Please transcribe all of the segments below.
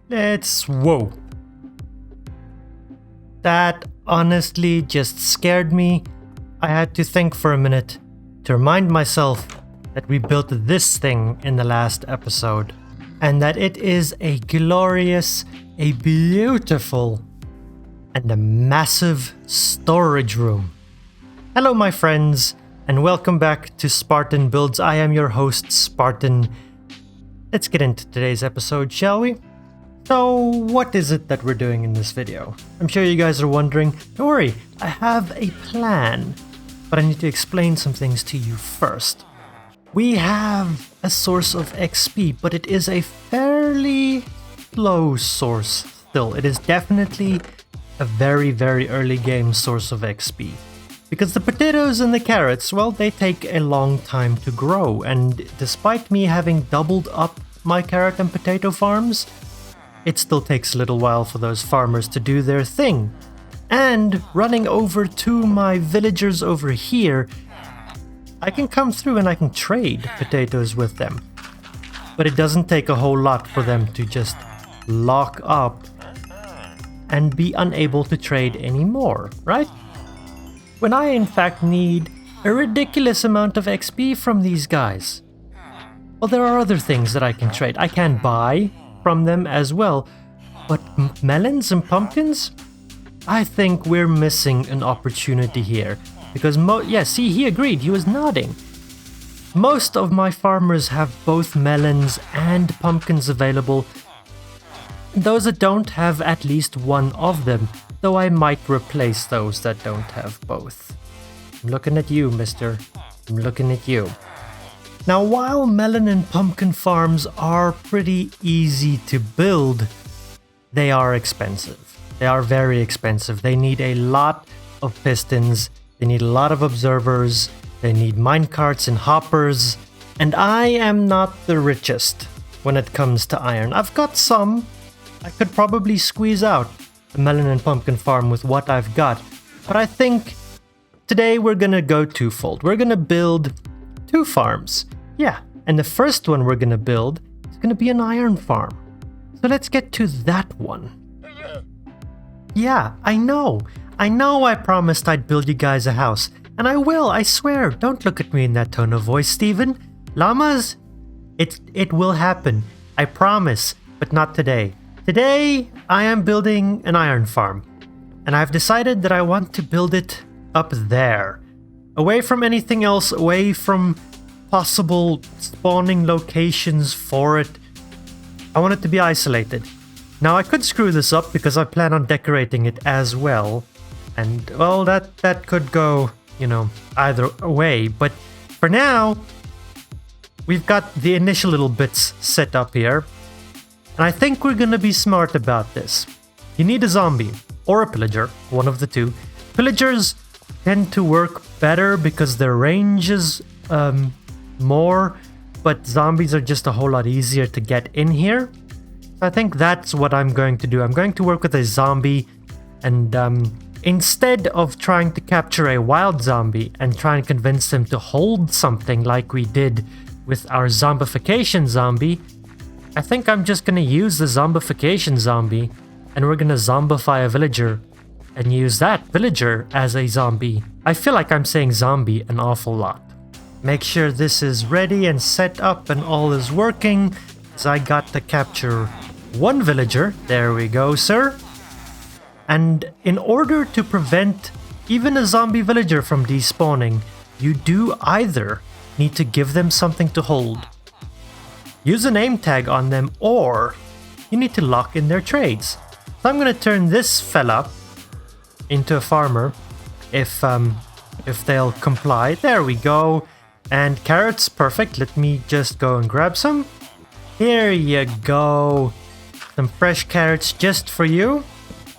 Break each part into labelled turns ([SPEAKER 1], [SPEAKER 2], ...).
[SPEAKER 1] Whoa. That honestly just scared me. I had to think for a minute to remind myself that we built this thing in the last episode, and that it is a glorious, a beautiful, and a massive storage room. Hello my friends, and welcome back to Spartan Builds. I am your host, Spartan. Let's get into today's episode, shall we? So, what is it that we're doing in this video? I'm sure you guys are wondering. Don't worry, I have a plan, but I need to explain some things to you first. We have a source of XP, but it is a fairly slow source still. It is definitely a very, very early game source of XP. Because the potatoes and the carrots, well, they take a long time to grow, and despite me having doubled up my carrot and potato farms, it still takes a little while for those farmers to do their thing. And running over to my villagers over here, I can come through and I can trade potatoes with them. But it doesn't take a whole lot for them to just lock up and be unable to trade anymore, right? When I in fact need a ridiculous amount of XP from these guys. Well, there are other things that I can trade. I can buy from them as well, but melons and pumpkins? I think we're missing an opportunity here, because see, he agreed, he was nodding. Most of my farmers have both melons and pumpkins available. Those that don't have at least one of them, though I might replace those that don't have both. I'm looking at you, mister. I'm looking at you. Now, while melon and pumpkin farms are pretty easy to build, they are expensive. They are very expensive. They need a lot of pistons, they need a lot of observers, they need minecarts and hoppers, and I am not the richest when it comes to iron. I've got some. I could probably squeeze out a melon and pumpkin farm with what I've got, but I think today we're gonna go twofold. We're gonna build two farms. Yeah, and the first one we're gonna build is gonna be an iron farm. So let's get to that one. Yeah, I know I promised I'd build you guys a house. And I will, I swear. Don't look at me in that tone of voice, Steven. Llamas, it will happen. I promise, but not today. Today, I am building an iron farm. And I've decided that I want to build it up there. Away from anything else, away from possible spawning locations for it. I want it to be isolated. Now I could screw this up because I plan on decorating it as well. And well, that could go, either way. But for now, we've got the initial little bits set up here. And I think we're gonna be smart about this. You need a zombie or a pillager, one of the two. Pillagers tend to work better because their range is more, but zombies are just a whole lot easier to get in here. So I think that's what I'm going to do. I'm going to work with a zombie, and instead of trying to capture a wild zombie and try and convince them to hold something like we did with our zombification zombie, I think I'm just going to use the zombification zombie, and we're going to zombify a villager and use that villager as a zombie. I feel like I'm saying zombie an awful lot. Make sure this is ready and set up and all is working, as I got to capture one villager. There we go, sir. And in order to prevent even a zombie villager from despawning, you do either need to give them something to hold, use a name tag on them, or you need to lock in their trades. So I'm going to turn this fella into a farmer if they'll comply. There we go. And carrots, perfect. Let me just go and grab some. Here you go. Some fresh carrots just for you.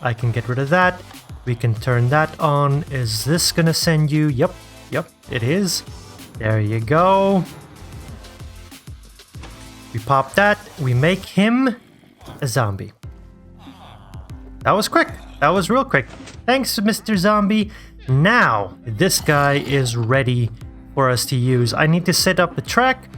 [SPEAKER 1] I can get rid of that. We can turn that on. Is this gonna send you? Yep, it is. There you go. We pop that. We make him a zombie. That was quick. That was real quick. Thanks, Mr. Zombie. Now, this guy is ready for us to use. I need to set up the track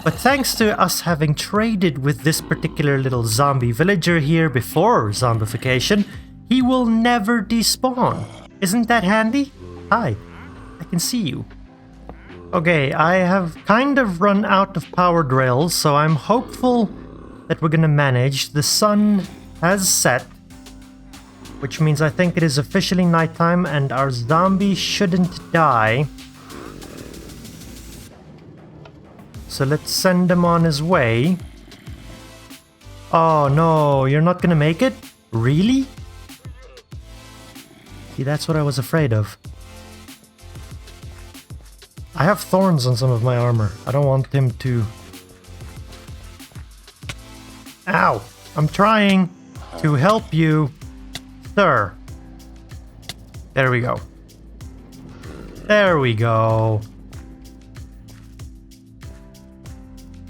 [SPEAKER 1] But thanks to us having traded with this particular little zombie villager here before zombification, he will never despawn. Isn't that handy? Hi, I can see you. Okay, I have kind of run out of powered rails, so I'm hopeful that we're gonna manage. The sun has set, which means I think it is officially nighttime and our zombie shouldn't die. So let's send him on his way. Oh no, you're not gonna make it? Really? See, that's what I was afraid of. I have thorns on some of my armor. I don't want him to... Ow! I'm trying to help you, sir. There we go. There we go.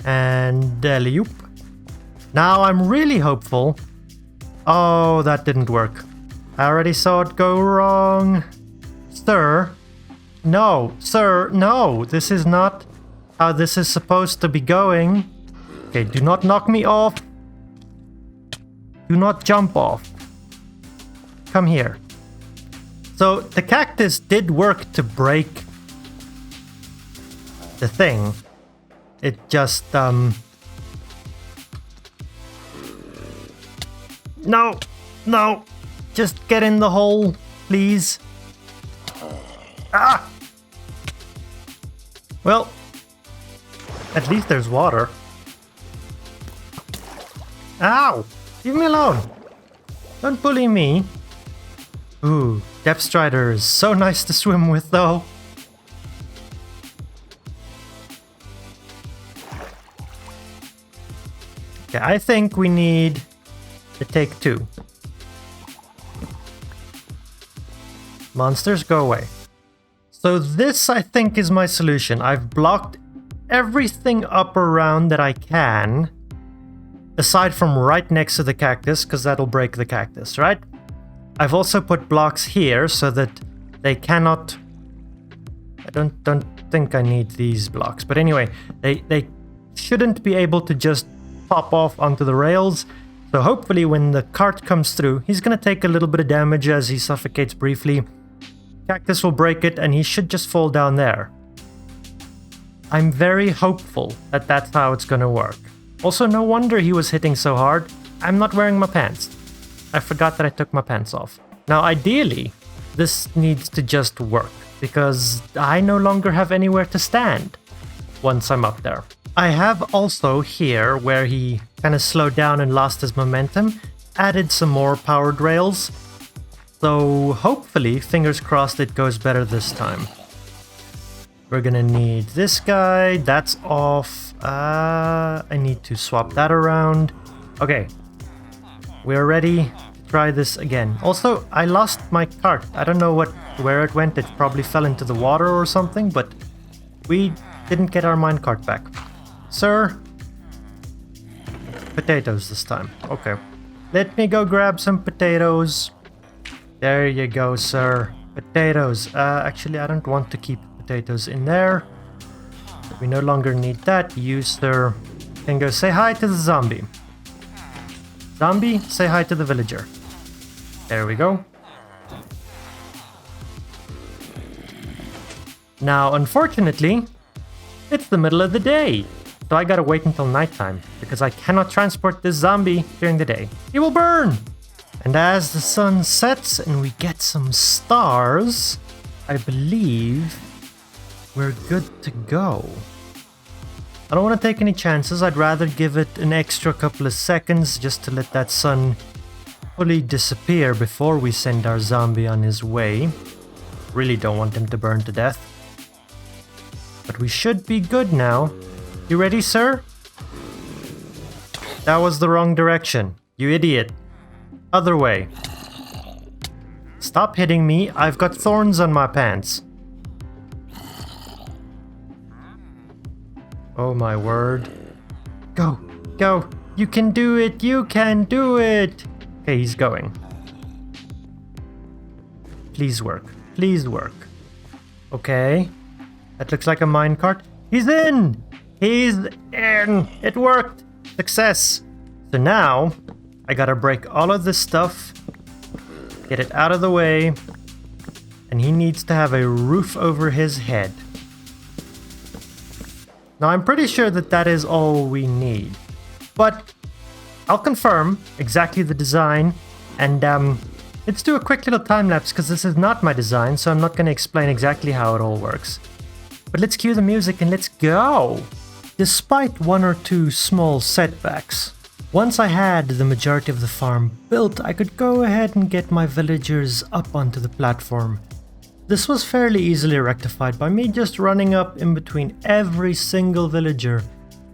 [SPEAKER 1] And alley-oop. Now I'm really hopeful. Oh, that didn't work. I already saw it go wrong. Sir. No, sir, no. This is not how this is supposed to be going. Okay, do not knock me off. Do not jump off. Come here. So the cactus did work to break the thing. It just, No! No! Just get in the hole, please. Ah! Well, at least there's water. Ow! Leave me alone! Don't bully me. Ooh, Depth Strider is so nice to swim with, though. Okay, I think we need to take 2. Monsters, go away. So this, I think, is my solution. I've blocked everything up around that I can, aside from right next to the cactus, because that'll break the cactus, right? I've also put blocks here so that they cannot... I don't think I need these blocks, but anyway, they shouldn't be able to just pop off onto the rails. So hopefully when the cart comes through, he's gonna take a little bit of damage as he suffocates briefly. Cactus will break it and he should just fall down there. I'm very hopeful that that's how it's gonna work. Also, no wonder he was hitting so hard. I'm not wearing my pants. I forgot that I took my pants off. Now ideally, this needs to just work because I no longer have anywhere to stand once I'm up there. I have also here, where he kind of slowed down and lost his momentum, added some more powered rails. So hopefully, fingers crossed, it goes better this time. We're gonna need this guy. That's off. I need to swap that around. Okay. We're ready to try this again. Also, I lost my cart. I don't know where it went. It probably fell into the water or something, but we didn't get our minecart back. Sir? Potatoes this time. Okay. Let me go grab some potatoes. There you go, sir. Potatoes. Actually, I don't want to keep potatoes in there. We no longer need that. You, sir, can go say hi to the zombie. Zombie, say hi to the villager. There we go. Now, unfortunately, it's the middle of the day. So I gotta wait until nighttime, because I cannot transport this zombie during the day. He will burn! And as the sun sets and we get some stars, I believe we're good to go. I don't want to take any chances. I'd rather give it an extra couple of seconds just to let that sun fully disappear before we send our zombie on his way. Really don't want him to burn to death. But we should be good now. You ready, sir? That was the wrong direction. You idiot. Other way. Stop hitting me. I've got thorns on my pants. Oh my word. Go. Go. You can do it. You can do it. Okay, he's going. Please work. Please work. Okay. That looks like a minecart. He's in! He's in! It worked! Success! So now, I gotta break all of this stuff, get it out of the way, and he needs to have a roof over his head. Now I'm pretty sure that that is all we need, but I'll confirm exactly the design, and let's do a quick little time lapse because this is not my design, so I'm not going to explain exactly how it all works. But let's cue the music and let's go! Despite one or two small setbacks, once I had the majority of the farm built, I could go ahead and get my villagers up onto the platform. This was fairly easily rectified by me just running up in between every single villager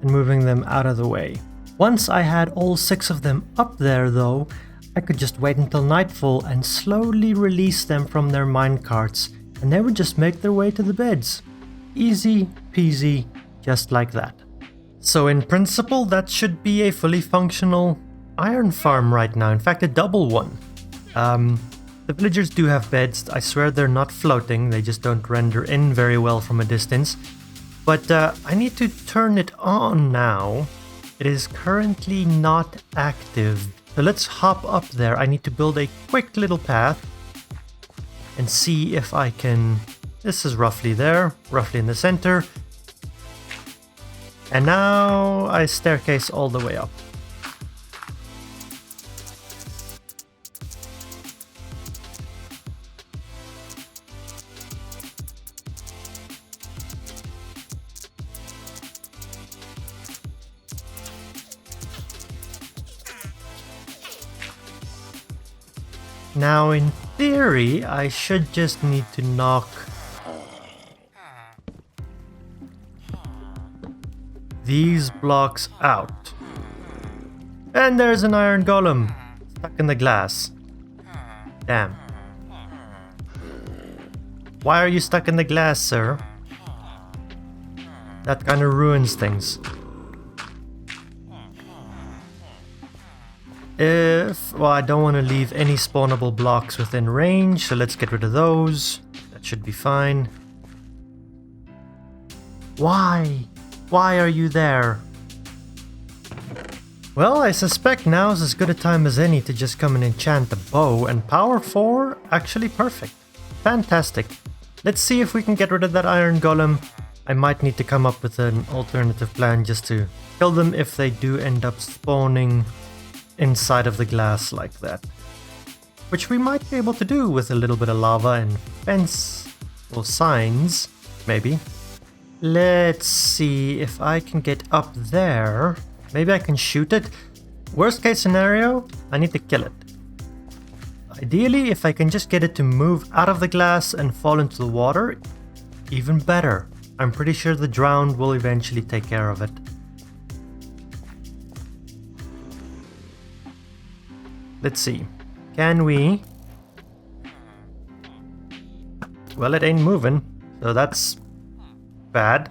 [SPEAKER 1] and moving them out of the way. Once I had all 6 of them up there though, I could just wait until nightfall and slowly release them from their minecarts, and they would just make their way to the beds. Easy peasy, just like that. So in principle, that should be a fully functional iron farm right now, in fact a double one. The villagers do have beds. I swear they're not floating, they just don't render in very well from a distance. But I need to turn it on now. It is currently not active. So let's hop up there. I need to build a quick little path and see if I can... This is roughly there, roughly in the center. And now I staircase all the way up. Now, in theory, I should just need to knock these blocks out. And there's an iron golem stuck in the glass. Damn. Why are you stuck in the glass, sir? That kind of ruins things. Well, I don't want to leave any spawnable blocks within range, so let's get rid of those. That should be fine. Why? Why are you there? Well, I suspect now's as good a time as any to just come and enchant the bow, and power 4, actually perfect. Fantastic. Let's see if we can get rid of that iron golem. I might need to come up with an alternative plan just to kill them if they do end up spawning inside of the glass like that. Which we might be able to do with a little bit of lava and fence or signs, maybe. Let's see if I can get up there. Maybe I can shoot it. Worst case scenario, I need to kill it. Ideally, if I can just get it to move out of the glass and fall into the water, even better. I'm pretty sure the drowned will eventually take care of it. Let's see. Can we? Well, it ain't moving, so that's bad.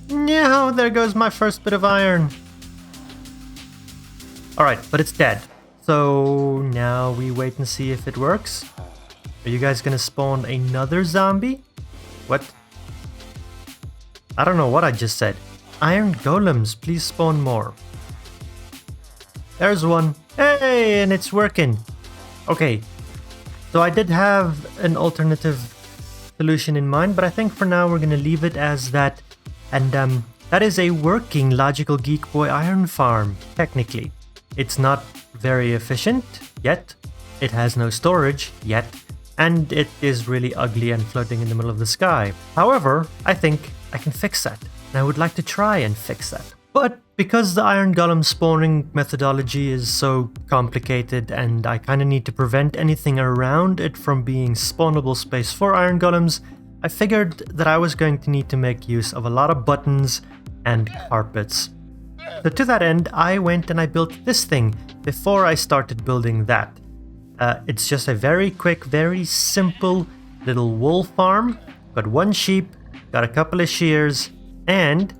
[SPEAKER 1] No, there goes my first bit of iron. Alright, but it's dead. So now we wait and see if it works. Are you guys gonna spawn another zombie? What? I don't know what I just said. Iron golems, please spawn more. There's one. Hey, and it's working. Okay, so I did have an alternative solution in mind, but I think for now we're gonna leave it as that. And that is a working Logical Geek Boy iron farm, technically. It's not very efficient yet. It has no storage yet. And it is really ugly and floating in the middle of the sky. However, I think I can fix that. And I would like to try and fix that. But because the iron golem spawning methodology is so complicated and I kind of need to prevent anything around it from being spawnable space for iron golems, I figured that I was going to need to make use of a lot of buttons and carpets. So to that end, I went and I built this thing before I started building that. It's just a very quick, very simple little wool farm. Got one sheep, got a couple of shears, and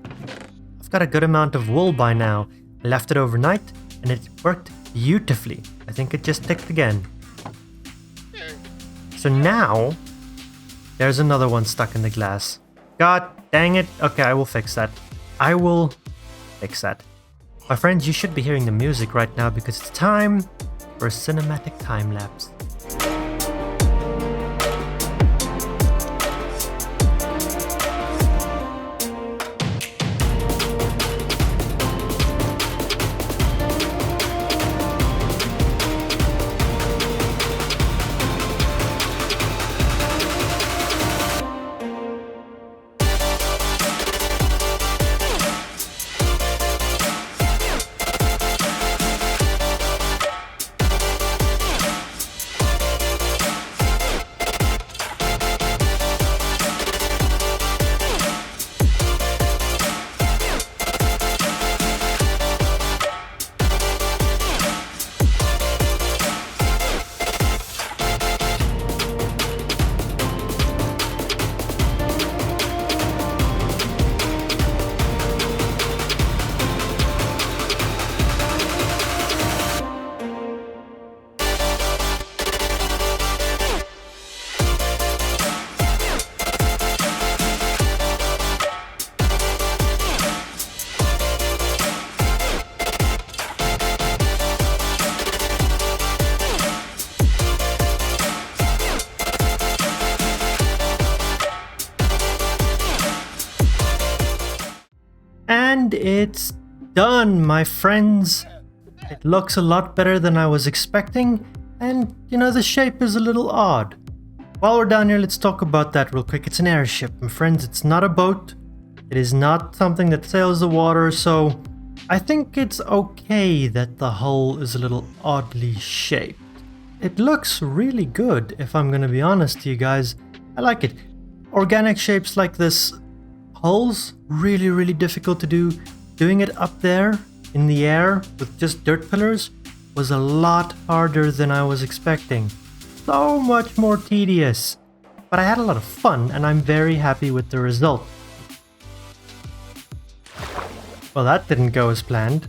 [SPEAKER 1] I've got a good amount of wool by now. I left it overnight and it worked beautifully. I think it just ticked again. So now there's another one stuck in the glass. God dang it. Okay, I will fix that. I will fix that. My friends, you should be hearing the music right now because it's time for a cinematic time lapse. And it's done, my friends. It looks a lot better than I was expecting, and you know, the shape is a little odd. While we're down here, let's talk about that real quick. It's an airship, my friends. It's not a boat. It is not something that sails the water, so I think it's okay that the hull is a little oddly shaped. It looks really good, if I'm gonna be honest to you guys. I like it. Organic shapes like this, hulls, really difficult to do. Doing it up there in the air with just dirt pillars was a lot harder than I was expecting. So much more tedious. But I had a lot of fun and I'm very happy with the result. Well, that didn't go as planned.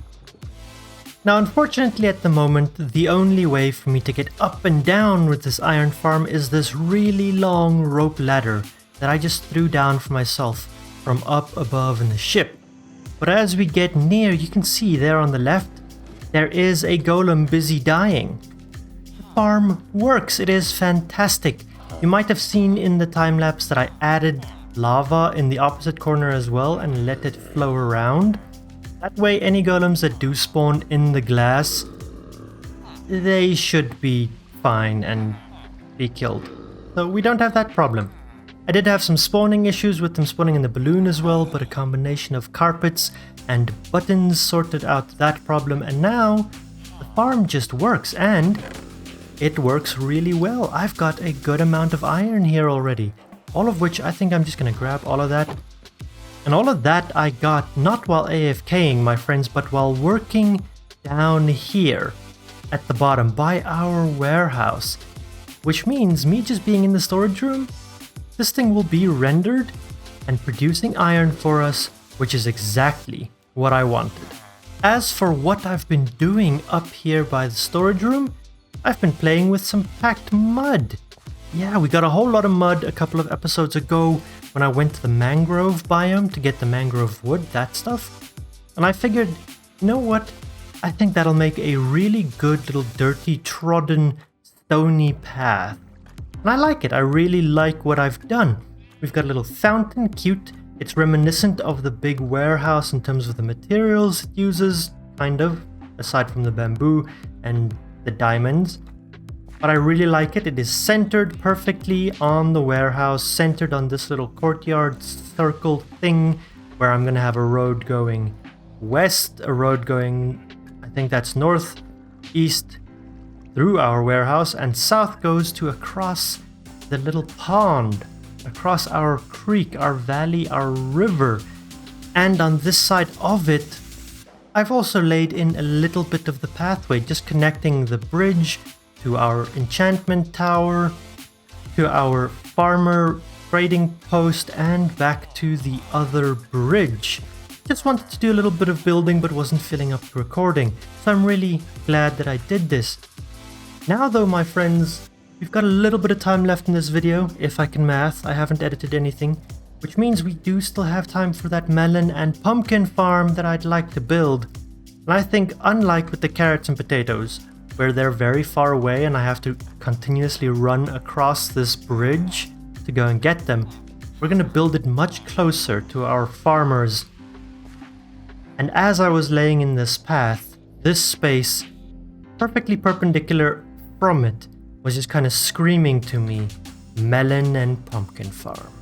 [SPEAKER 1] Now, unfortunately at the moment, the only way for me to get up and down with this iron farm is this really long rope ladder that I just threw down for myself from up above in the ship. But as we get near, you can see there on the left, there is a golem busy dying. The farm works, it is fantastic. You might have seen in the time lapse that I added lava in the opposite corner as well and let it flow around. That way any golems that do spawn in the glass, they should be fine and be killed. So we don't have that problem. I did have some spawning issues with them spawning in the balloon as well, but a combination of carpets and buttons sorted out that problem, and now the farm just works, and it works really well. I've got a good amount of iron here already, all of which I think I'm just gonna grab all of that. And all of that I got not while AFKing, my friends, but while working down here at the bottom by our warehouse, which means me just being in the storage room, this thing will be rendered and producing iron for us, which is exactly what I wanted. As for what I've been doing up here by the storage room, I've been playing with some packed mud. Yeah, we got a whole lot of mud a couple of episodes ago when I went to the mangrove biome to get the mangrove wood, that stuff. And I figured, you know what? I think that'll make a really good little dirty, trodden, stony path. And I like it. I really like what I've done. We've got a little fountain, cute. It's reminiscent of the big warehouse in terms of the materials it uses, kind of, aside from the bamboo and the diamonds. But I really like it. It is centered perfectly on the warehouse, centered on this little courtyard circle thing where I'm going to have a road going west, a road going, I think that's north, east, through our warehouse, and south goes to across the little pond, across our creek, our valley, our river. And on this side of it, I've also laid in a little bit of the pathway, just connecting the bridge to our enchantment tower, to our farmer trading post, and back to the other bridge. Just wanted to do a little bit of building but wasn't filling up the recording, so I'm really glad that I did this. Now though, my friends, we've got a little bit of time left in this video, if I can math. I haven't edited anything. which means we do still have time for that melon and pumpkin farm that I'd like to build. And I think, unlike with the carrots and potatoes, where they're very far away and I have to continuously run across this bridge to go and get them, we're going to build it much closer to our farmers. And as I was laying in this path, this space, perfectly perpendicular from it, was just kind of screaming to me, melon and pumpkin farm.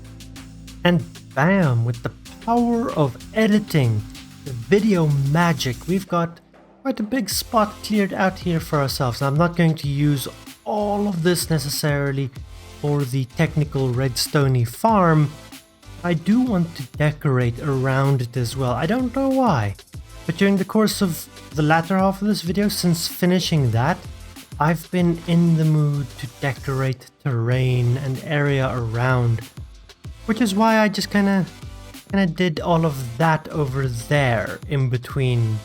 [SPEAKER 1] And bam, with the power of editing, the video magic, we've got quite a big spot cleared out here for ourselves. Now, I'm not going to use all of this necessarily for the technical redstone-y farm. I do want to decorate around it as well. I don't know why, but during the course of the latter half of this video, since finishing that, I've been in the mood to decorate terrain and area around, which is why I just kind of did all of that over there in between,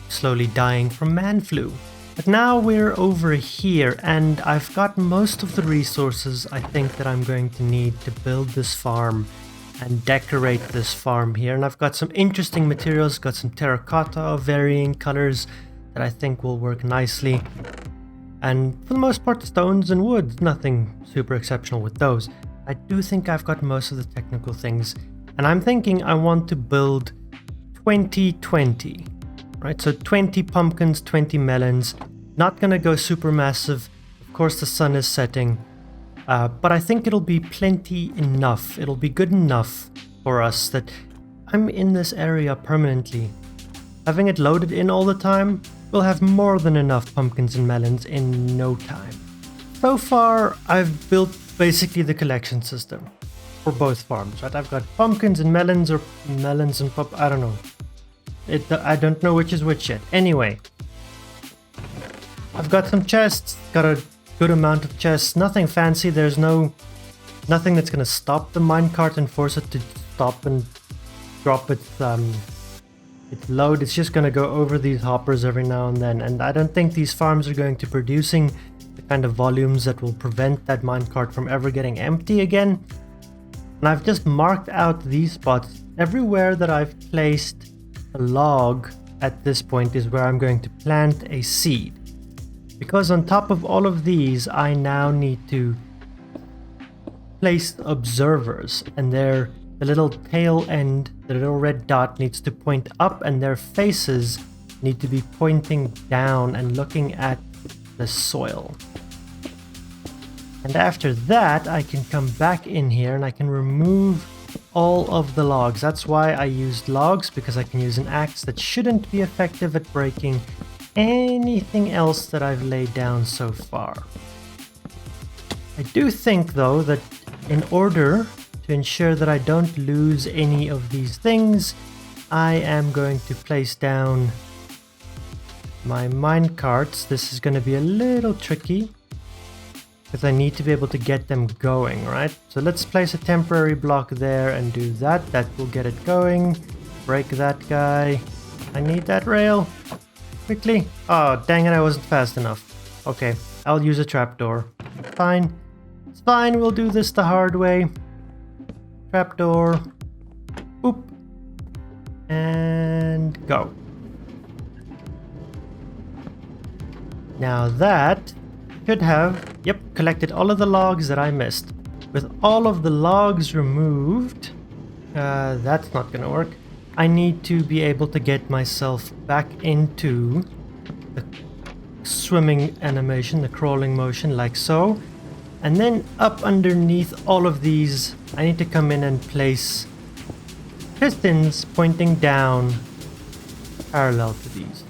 [SPEAKER 1] slowly dying from man flu. But now we're over here and I've got most of the resources I think that I'm going to need to build this farm and decorate this farm here. And I've got some interesting materials, got some terracotta of varying colors that I think will work nicely. And for the most part, stones and woods, nothing super exceptional with those. I do think I've got most of the technical things. And I'm thinking I want to build 20-20, right? So 20 pumpkins, 20 melons. Not gonna go super massive. Of course, the sun is setting. But I think it'll be plenty enough. It'll be good enough for us that I'm in this area permanently. Having it loaded in all the time, we'll have more than enough pumpkins and melons in no time. So far, I've built basically the collection system for both farms, right? I've got pumpkins and melons, or melons and I don't know. I don't know which is which yet. Anyway, I've got some chests, got a good amount of chests, nothing fancy. There's nothing that's gonna stop the minecart and force it to stop and drop its load. It's just gonna go over these hoppers every now and then, and I don't think these farms are going to producing the kind of volumes that will prevent that minecart from ever getting empty again. And I've just marked out these spots. Everywhere that I've placed a log at this point is where I'm going to plant a seed. Because on top of all of these, I now need to place observers, and the little tail end, the little red dot needs to point up, and their faces need to be pointing down and looking at the soil. And after that, I can come back in here and I can remove all of the logs. That's why I used logs, because I can use an axe that shouldn't be effective at breaking anything else that I've laid down so far. I do think, though, that in order to ensure that I don't lose any of these things, I am going to place down my minecarts. This is going to be a little tricky, because I need to be able to get them going, right? So let's place a temporary block there and do that. That will get it going. Break that guy. I need that rail. Quickly. Oh, dang it, I wasn't fast enough. Okay, I'll use a trapdoor. Fine. It's fine, we'll do this the hard way. Trapdoor. Boop. And go. Now that should have, collected all of the logs that I missed. With all of the logs removed, that's not gonna work. I need to be able to get myself back into the swimming animation, the crawling motion, like so. And then up underneath all of these, I need to come in and place pistons pointing down parallel to these.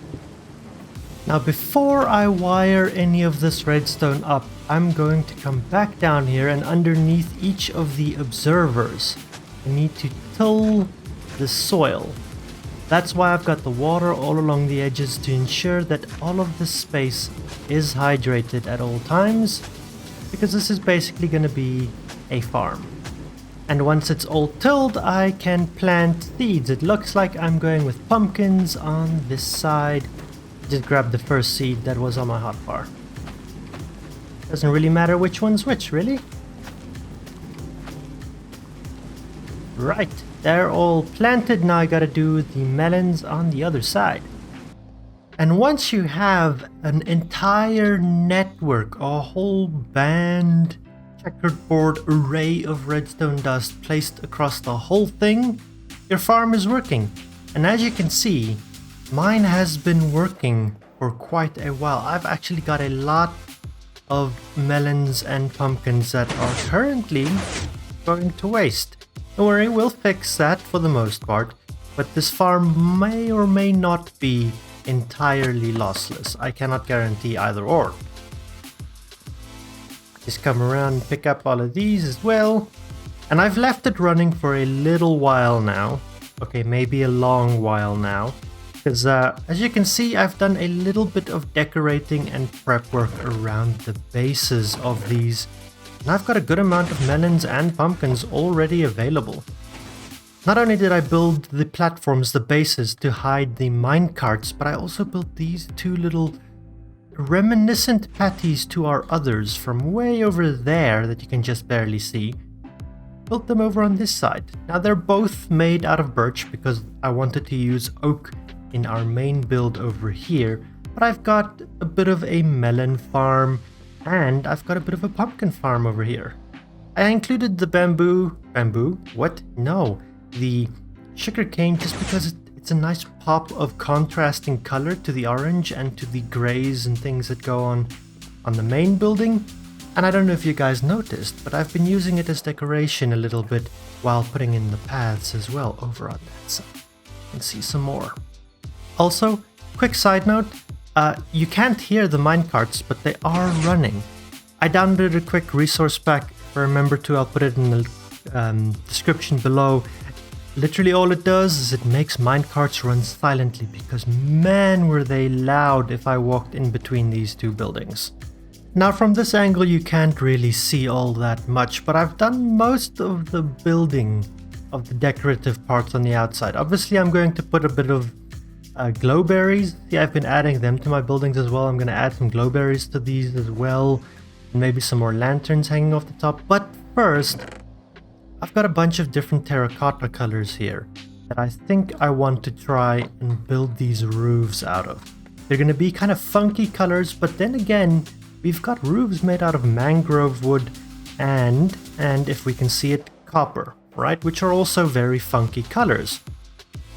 [SPEAKER 1] Now, before I wire any of this redstone up, I'm going to come back down here, and underneath each of the observers, I need to till the soil. That's why I've got the water all along the edges, to ensure that all of this space is hydrated at all times, because this is basically going to be a farm. And once it's all tilled, I can plant seeds. It looks like I'm going with pumpkins on this side. Just grab the first seed that was on my hotbar. Doesn't really matter which one's which, really. Right, they're all planted. Now I gotta do the melons on the other side. And once you have an entire network, a whole band, checkerboard array of redstone dust placed across the whole thing, your farm is working. And as you can see, mine has been working for quite a while. I've actually got a lot of melons and pumpkins that are currently going to waste. Don't worry, we'll fix that for the most part, but this farm may or may not be entirely lossless. I cannot guarantee either or. Just come around and pick up all of these as well. And I've left it running for a little while now. Okay, maybe a long while now. Because as you can see, I've done a little bit of decorating and prep work around the bases of these. And I've got a good amount of melons and pumpkins already available. Not only did I build the platforms, the bases, to hide the minecarts, but I also built these two little reminiscent patties to our others from way over there that you can just barely see. Built them over on this side. Now they're both made out of birch because I wanted to use oak in our main build over here, but I've got a bit of a melon farm and I've got a bit of a pumpkin farm over here. I included the bamboo, what? No, the sugarcane just because it's a nice pop of contrasting color to the orange and to the grays and things that go on the main building. And I don't know if you guys noticed, but I've been using it as decoration a little bit while putting in the paths as well over on that side. You can see some more. Also, quick side note, you can't hear the minecarts, but they are running. I downloaded a quick resource pack. If I remember to, I'll put it in the description below. Literally all it does is it makes minecarts run silently because man were they loud if I walked in between these two buildings. Now from this angle you can't really see all that much, but I've done most of the building of the decorative parts on the outside. Obviously I'm going to put a bit of glowberries. See, I've been adding them to my buildings as well. I'm going to add some glowberries to these as well, and maybe some more lanterns hanging off the top. But first, I've got a bunch of different terracotta colors here that I think I want to try and build these roofs out of. They're going to be kind of funky colors, but then again, we've got roofs made out of mangrove wood and if we can see it, copper, right? Which are also very funky colors.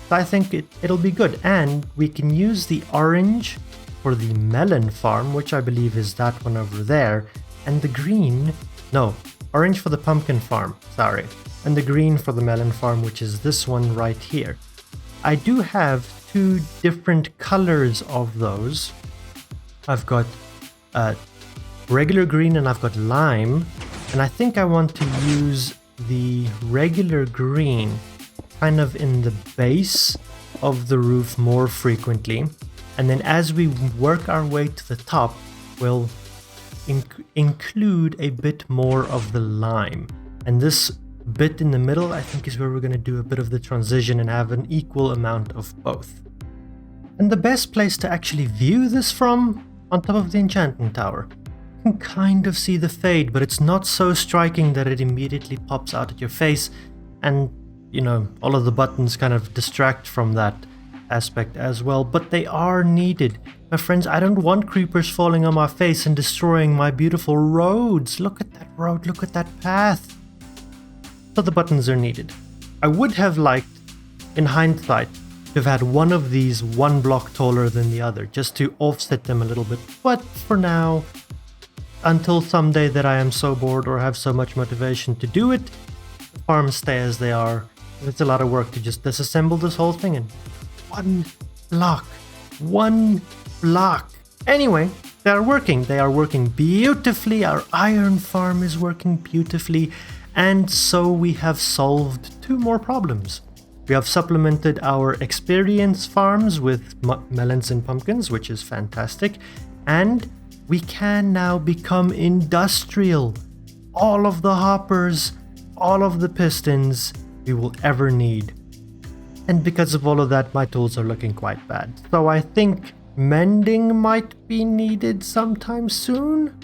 [SPEAKER 1] So I think it'll be good. And we can use the orange for the melon farm, which I believe is that one over there, and the green, no, orange for the pumpkin farm, sorry, and the green for the melon farm, which is this one right here. I do have two different colors of those. I've got regular green and I've got lime, and I think I want to use the regular green kind of in the base of the roof more frequently, and then as we work our way to the top, we'll include a bit more of the lime. And this bit in the middle, I think, is where we're going to do a bit of the transition and have an equal amount of both. And the best place to actually view this from, on top of the enchanting tower. You can kind of see the fade, but it's not so striking that it immediately pops out at your face, and you know, all of the buttons kind of distract from that aspect as well, but they are needed. My friends, I don't want creepers falling on my face and destroying my beautiful roads. Look at that road, look at that path. So the buttons are needed. I would have liked, in hindsight, to have had one of these one block taller than the other, just to offset them a little bit, but for now, until someday that I am so bored or have so much motivation to do it, the farms stay as they are. It's a lot of work to just disassemble this whole thing in one block. Anyway, they are working beautifully. Our iron farm is working beautifully, and so we have solved two more problems. We have supplemented our experience farms with melons and pumpkins, which is fantastic, and we can now become industrial. All of the hoppers, all of the pistons we will ever need. And because of all of that, my tools are looking quite bad. So I think mending might be needed sometime soon.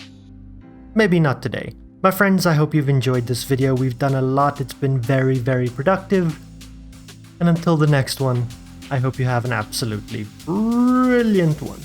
[SPEAKER 1] Maybe not today. My friends, I hope you've enjoyed this video. We've done a lot. It's been very, very productive. And until the next one, I hope you have an absolutely brilliant one.